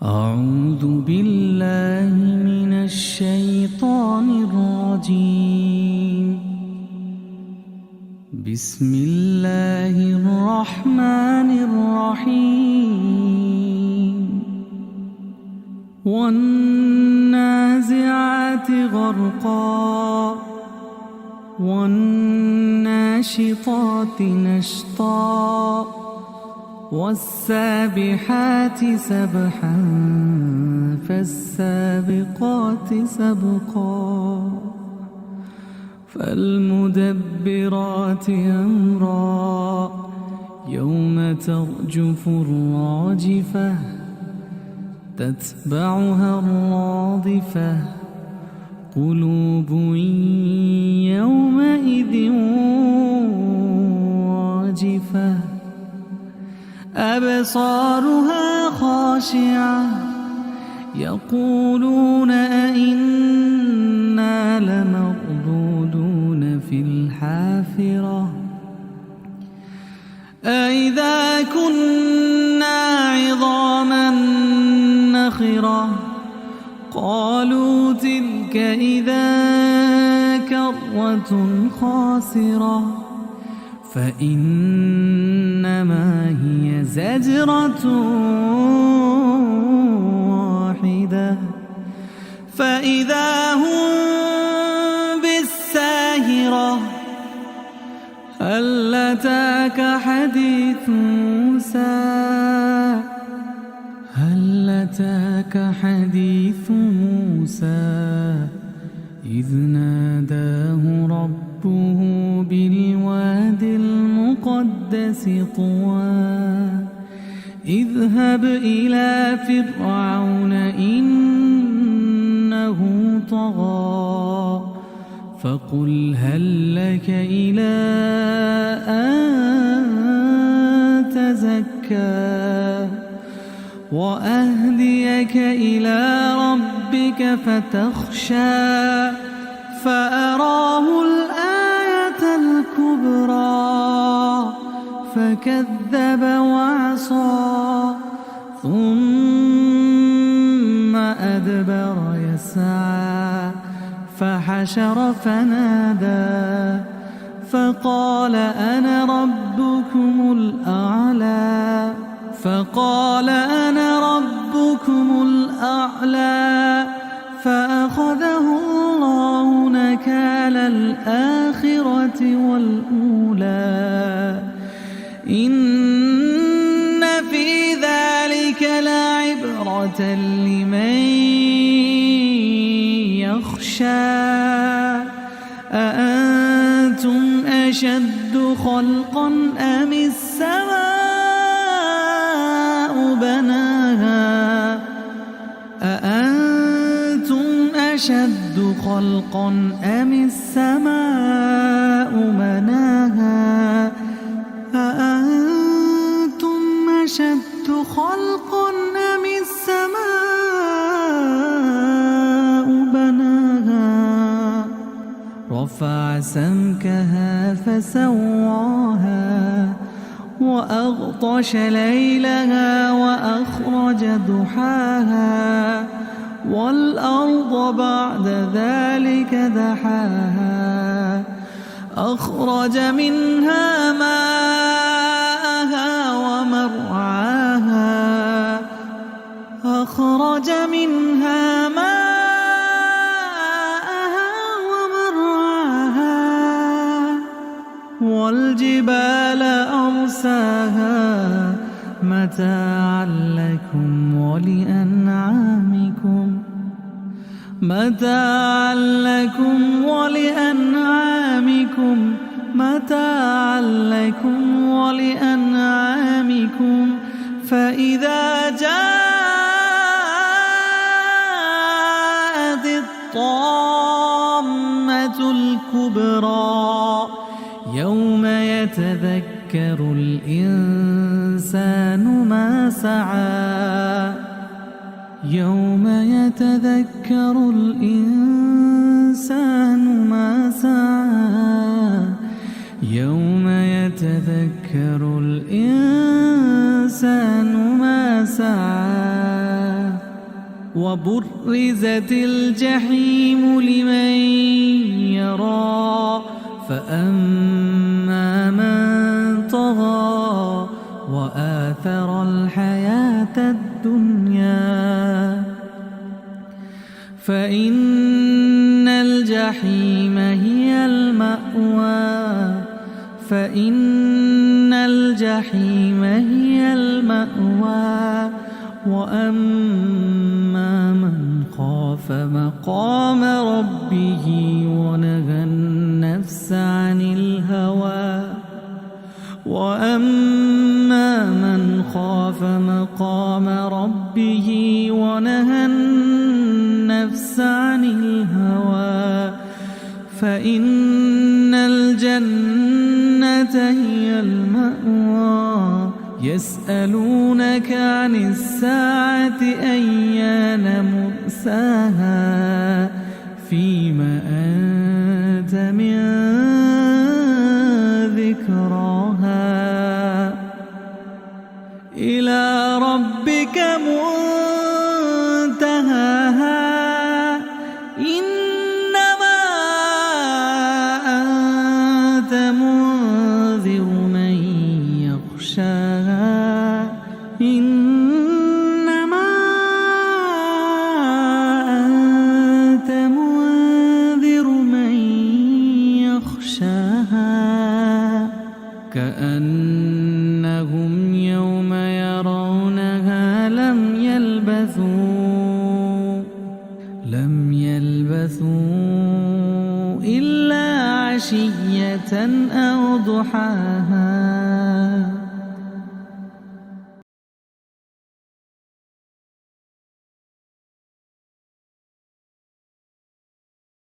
أعوذ بالله من الشيطان الرجيم. بسم الله الرحمن الرحيم. والنازعات غرقا والناشطات نشطا والسابحات سبحا فالسابقات سبقا فالمدبرات أمرا يوم ترجف الراجفة تتبعها الرادفة قلوب يومئذ واجفة أبصارها خاشعة يقولون أئنا لمردودون في الحافرة أئذا كنا عظاما نخرة قالوا تلك إذا كرة خاسرة فإنما هي زجرة واحدة فإذا هم بالساهرة هل أتاك حديث موسى إذ ناداه ربه بالواد المقدس طوى اذهب إلى فرعون إنه طغى فقل هل لك إلى أن تزكى وأهديك إلى ربك فتخشى فأراه الآية الكبرى فكذب وعصى ثم أدبر يسعى فحشر فنادى فقال أنا ربكم الأعلى فأخذه الله نكال الآخرة والأولى إن في ذلك لعبرة لمن يخشى أأنتم أشد خلقا أم السماء بناها أأنتم أشد خلقا أم السماء بناها أأنتم أشد خلقا أم السماء بناها رفع سمكها فسواها وأغطش ليلها وأخرج ضحاها والأرض بعد ذلك دحاها أخرج منها ماءها ومرعاها والجبال أرساها متاعا لكم ولأنعامكم فإذا جاءت الطامة الكبرى يوم يتذكر الإنسان ما سعى يوم يتذكر الإنسان ما سعى يوم يتذكر الإنسان ما سعى وبرزت الجحيم لمن يرى فأما من طغى وآثر الحياة الدنيا فإن الجحيم هي المأوى وأما من خاف مقام ربه ونهى النفس عن الهوى فإن الجنة هي المأوى يسألونك عن الساعة أيان مرساها فيما أنت من ذكراها إلى ربك منتهاها إنما أنت منذر من يخشاها إنما أنت منذر من يخشاها كأنهم يوم يرونها لم يلبثوا إلا عشية أو ضحاها